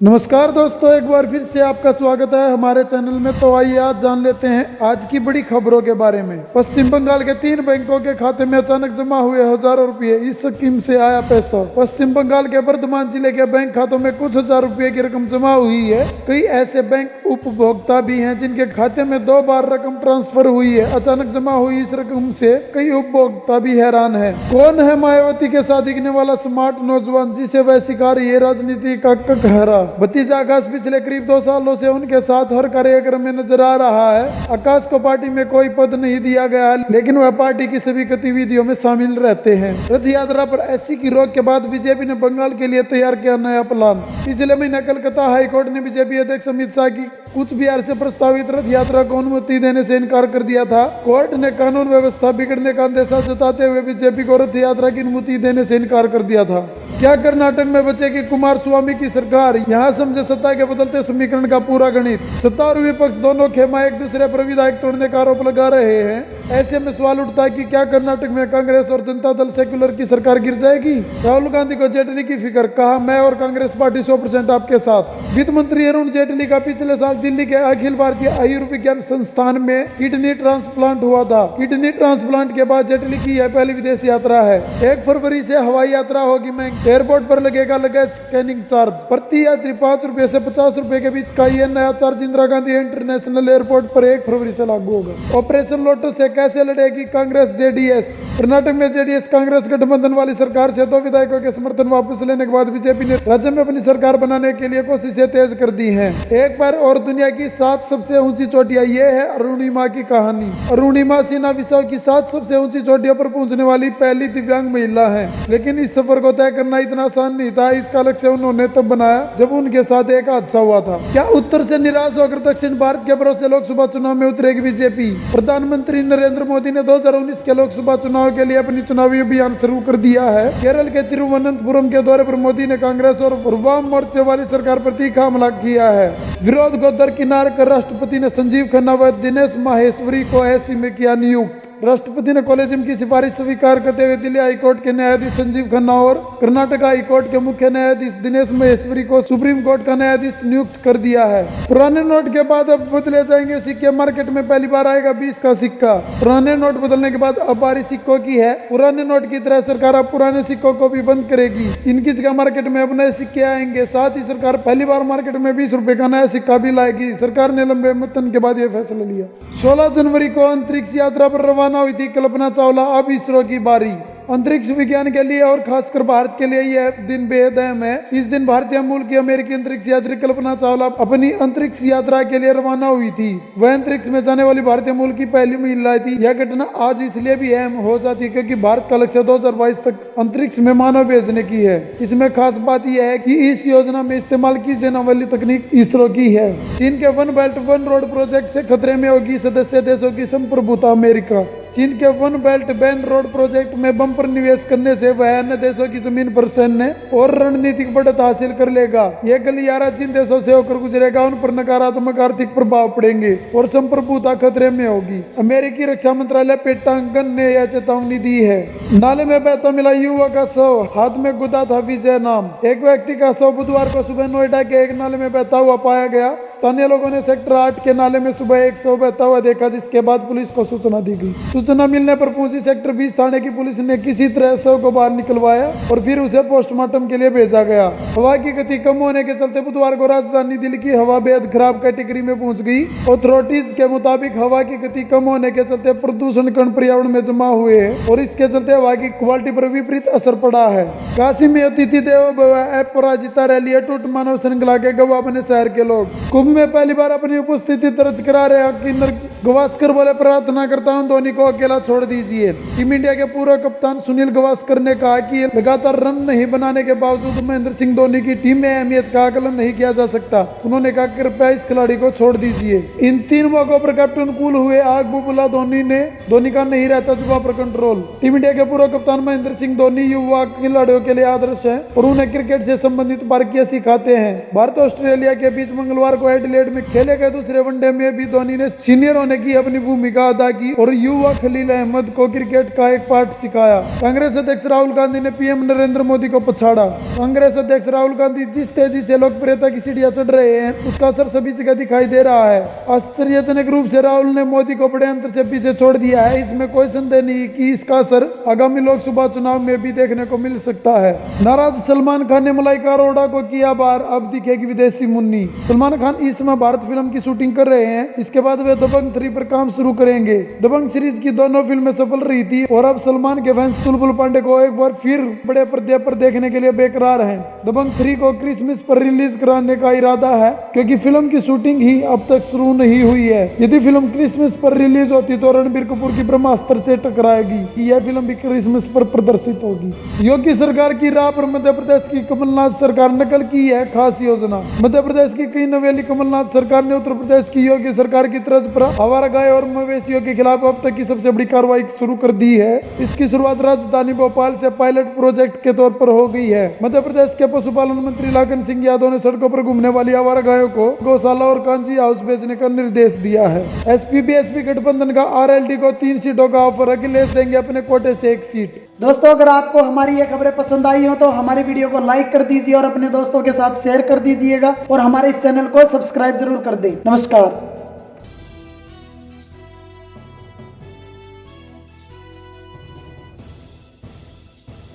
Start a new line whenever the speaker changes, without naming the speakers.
नमस्कार दोस्तों, एक बार फिर से आपका स्वागत है हमारे चैनल में। तो आइए आज जान लेते हैं आज की बड़ी खबरों के बारे में। पश्चिम बंगाल के 3 बैंकों के खाते में अचानक जमा हुए हजारों रुपए, इस स्कीम से आया पैसा। पश्चिम बंगाल के वर्धमान जिले के बैंक खातों में कुछ हजार रुपए की रकम जमा हुई है। कई ऐसे बैंक उपभोक्ता भी हैं जिनके खाते में 2 बार रकम ट्रांसफर हुई है। अचानक जमा हुई इस रकम से कई उपभोक्ता भी हैरान है। कौन है मायावती के साथ दिखने वाला स्मार्ट नौजवान जिसे वह शिकार ये राजनीति का ककहरा? भतीजा आकाश पिछले करीब 2 सालों से उनके साथ हर कार्यक्रम में नजर आ रहा है। आकाश को पार्टी में कोई पद नहीं दिया गया है, लेकिन वह पार्टी की सभी गतिविधियों में शामिल रहते हैं। रथ यात्रा पर एससी की रोक के बाद बीजेपी ने बंगाल के लिए तैयार किया नया प्लान। पिछले महीने कलकत्ता हाईकोर्ट ने बीजेपी अध्यक्ष अमित शाह की कूच बिहार से प्रस्तावित रथ यात्रा को अनुमति देने से इनकार कर दिया था। कोर्ट ने कानून व्यवस्था बिगड़ने का अंदेशा जताते हुए बीजेपी को रथ यात्रा की अनुमति देने से इनकार कर दिया था। क्या कर्नाटक में बचेगी कुमार स्वामी की सरकार? यहाँ समझे सत्ता के बदलते समीकरण का पूरा गणित। सत्ता और विपक्ष दोनों खेमा एक दूसरे पर विधायक तोड़ने का आरोप लगा रहे हैं। ऐसे में सवाल उठता है कि क्या कर्नाटक में कांग्रेस और जनता दल सेक्युलर की सरकार गिर जाएगी? राहुल गांधी को जेटली की फिक्र, कहा मैं और कांग्रेस पार्टी 100% आपके साथ। वित्त मंत्री अरुण जेटली का पिछले साल दिल्ली के अखिल भारतीय आयुर्विज्ञान संस्थान में किडनी ट्रांसप्लांट हुआ था। किडनी ट्रांसप्लांट के बाद जेटली की यह पहली विदेश यात्रा है। 1 फरवरी से हवाई यात्रा होगी महंगी। एयरपोर्ट पर लगेगा लगेज स्कैनिंग चार्ज। प्रति यात्री 5 रुपए से 50 रुपए के बीच का यह नया charge Indira Gandhi international airport पर 1 फरवरी से लागू होगा। ऑपरेशन लोटस से कैसे लड़ेगी कांग्रेस जेडीएस? कर्नाटक में जेडीएस कांग्रेस गठबंधन वाली सरकार से 2 विधायकों के समर्थन वापस लेने के बाद बीजेपी ने राज्य में अपनी सरकार बनाने के लिए कोशिशें तेज कर दी हैं। एक बार और दुनिया की 7 सबसे ऊंची चोटियां, ये है अरुणिमा की कहानी। अरुणिमा सिन्हा विश्व की 7 सबसे ऊंची चोटियों पर पहुंचने वाली पहली दिव्यांग महिला है। लेकिन इस सफर को तय करना इतना आसान नहीं था। इसका लक्ष्य उन्होंने तब बनाया जब उनके साथ एक हादसा हुआ था। क्या उत्तर से निराश होकर दक्षिण भारत के भरोसे लोकसभा चुनाव में उतरेगी बीजेपी? प्रधानमंत्री नरेंद्र मोदी ने 2019 के लोकसभा चुनाव के लिए अपनी चुनावी अभियान शुरू कर दिया है। केरल के तिरुवनंतपुरम के दौरे पर मोदी ने कांग्रेस और वाम मोर्चे वाली सरकार पर तीखा हमला किया है। विरोध को दरकिनार कर राष्ट्रपति ने संजीव खन्ना व दिनेश माहेश्वरी को एसी में किया नियुक्त। राष्ट्रपति ने कॉलेजियम की सिफारिश स्वीकार करते हुए दिल्ली हाईकोर्ट के न्यायाधीश संजीव खन्ना और कर्नाटक हाईकोर्ट के मुख्य न्यायाधीश दिनेश महेश्वरी को सुप्रीम कोर्ट का न्यायाधीश नियुक्त कर दिया है। पुराने नोट के बाद अब बदले जाएंगे सिक्के। मार्केट में पहली बार आएगा 20 का सिक्का। पुराने नोट बदलने के बाद अब बारी सिक्कों की है। पुराने नोट की तरह सरकार अब पुराने सिक्कों को भी बंद करेगी। इनकी जगह मार्केट में अब नए सिक्के आएंगे। साथ ही सरकार पहली बार मार्केट में 20 रुपए का नया सिक्का भी लाएगी। सरकार ने लंबे मंथन के बाद यह फैसला लिया। 16 जनवरी को अंतरिक्ष यात्रा पर रवाना हुई थी कल्पना चावला। अब इसरो की बारी। अंतरिक्ष विज्ञान के लिए और खासकर भारत के लिए यह दिन बेहद अहम है। इस दिन भारतीय मूल की अमेरिकी अंतरिक्ष यात्री कल्पना चावला अपनी अंतरिक्ष यात्रा के लिए रवाना हुई थी। वह अंतरिक्ष में जाने वाली भारतीय मूल की पहली महिला थी। यह घटना आज इसलिए भी अहम हो जाती है क्योंकि भारत का लक्ष्य 2022 तक अंतरिक्ष में मानव भेजने की है। इसमें खास बात यह है कि इस योजना में इस्तेमाल की जाने वाली तकनीक इसरो की है। चीन के one belt one road project से खतरे में होगी सदस्य देशों की संप्रभुता। अमेरिका चीन के one belt one road project में बम्पर निवेश करने से वह अन्य देशों की जमीन पर सैन्य और रणनीतिक बढ़त हासिल कर लेगा। यह गलियारा जिन देशों से होकर गुजरेगा उन पर नकारात्मक आर्थिक प्रभाव पड़ेंगे और संप्रभुता खतरे में होगी। अमेरिकी रक्षा मंत्रालय पेंटागन ने यह चेतावनी दी है। नाले में बहता मिला युवक का शव, हाथ में गुदा था विजय नाम। एक व्यक्ति का शव बुधवार को सुबह नोएडा के एक नाले में बहता हुआ पाया गया। स्थानीय लोगों ने सेक्टर 8 के नाले में सुबह एक शव बहता हुआ देखा, जिसके बाद पुलिस को सूचना दी गई। सूचना मिलने पर पहुंची सेक्टर 20 थाने की पुलिस ने किसी तरह शव को बाहर निकलवाया और फिर उसे पोस्टमार्टम के लिए भेजा गया। हवा की गति कम होने के चलते बुधवार को राजधानी दिल्ली की हवा बेहद खराब कैटेगरी में पहुंच गई। अथॉरिटीज के मुताबिक हवा की गति कम होने के चलते प्रदूषण कण पर्यावरण में जमा हुए हैं और इसके चलते हवा की क्वालिटी पर विपरीत असर पड़ा है। काशी में अतिथि देवो भव अपराजिता रैली अटूट मानव श्रृंखला के गवाह बने शहर के लोग। कुंभ में पहली बार अपनी उपस्थिति दर्ज करा रहे किन्नर गवास्कर बोले, प्रार्थना करता हूं धोनी को अकेला छोड़ दीजिए। टीम इंडिया के पूर्व कप्तान सुनील गावस्कर ने कहा कि लगातार रन नहीं बनाने के बावजूद महेंद्र सिंह धोनी की टीम में अहमियत का आकलन नहीं किया जा सकता। उन्होंने कहा कृपया इस खिलाड़ी को छोड़ दीजिए। इन 3 मौकों पर कैप्टन कूल हुए आग बुबला धोनी का नहीं रहता जुबान पर कंट्रोल। टीम इंडिया के पूर्व कप्तान महेंद्र सिंह धोनी युवा खिलाड़ियों के लिए आदर्श है और उन्हें क्रिकेट से संबंधित बारीकियां सिखाते हैं। भारत ऑस्ट्रेलिया के बीच मंगलवार को एडिलेड में खेले गए दूसरे वनडे में भी धोनी ने सीनियर होने ने की अपनी भूमिका अदा की और युवा खलील अहमद को क्रिकेट का एक पाठ सिखाया। कांग्रेस अध्यक्ष राहुल गांधी ने पीएम नरेंद्र मोदी को पछाड़ा। कांग्रेस अध्यक्ष राहुल गांधी जिस तेजी से लोकप्रियता की सीढ़ियां चढ़ रहे हैं, उसका असर सभी जगह दिखाई दे रहा है। आश्चर्यजनक रूप से राहुल ने मोदी को बड़े अंतर से पीछे छोड़ दिया है। इसमें कोई संदेह नहीं कि इसका असर आगामी लोकसभा चुनाव में भी देखने को मिल सकता है। नाराज सलमान खान ने मलाइका अरोड़ा को किया बार, अब दिखेगी विदेशी मुन्नी। सलमान खान इस समय भारत फिल्म की शूटिंग कर रहे हैं। इसके बाद वे दबंग 3 पर काम शुरू करेंगे। दबंग सीरीज की दोनों फिल्में सफल रही थी और अब सलमान के फैंस चुलबुल पांडे को एक बार फिर बड़े पर्दे पर देखने के लिए बेकरार हैं। दबंग 3 को क्रिसमस पर रिलीज कराने का इरादा है, क्योंकि फिल्म की शूटिंग ही अब तक शुरू नहीं हुई है। यदि फिल्म क्रिसमस पर रिलीज होती तो रणबीर कपूर की ब्रह्मास्त्र से टकराएगी। यह फिल्म भी क्रिसमस पर प्रदर्शित होगी। योगी सरकार की राह पर मध्य प्रदेश की कमलनाथ सरकार नकल की है खास योजना। मध्य प्रदेश की कई नवेली कमलनाथ सरकार ने उत्तर प्रदेश की योगी सरकार की तर्ज पर आवारा गाय और मवेशियों के खिलाफ अब तक की सबसे बड़ी कार्रवाई शुरू कर दी है। इसकी शुरुआत राजधानी भोपाल से पायलट प्रोजेक्ट के तौर पर हो गई है। मध्य प्रदेश के पशुपालन मंत्री लाखन सिंह यादव ने सड़कों पर घूमने वाली आवारा गायों को गौशाला और कांजी हाउस बेचने का निर्देश दिया है। एसपी बीएसपी गठबंधन का आरएलडी को 3 सीटों का ऑफर, अखिलेश देंगे अपने कोटे से 1 सीट।
दोस्तों, अगर आपको हमारी ये खबरें पसंद आई हो तो हमारी वीडियो को लाइक कर दीजिए और अपने दोस्तों के साथ शेयर कर दीजिएगा और हमारे इस चैनल को सब्सक्राइब जरूर कर दें। नमस्कार।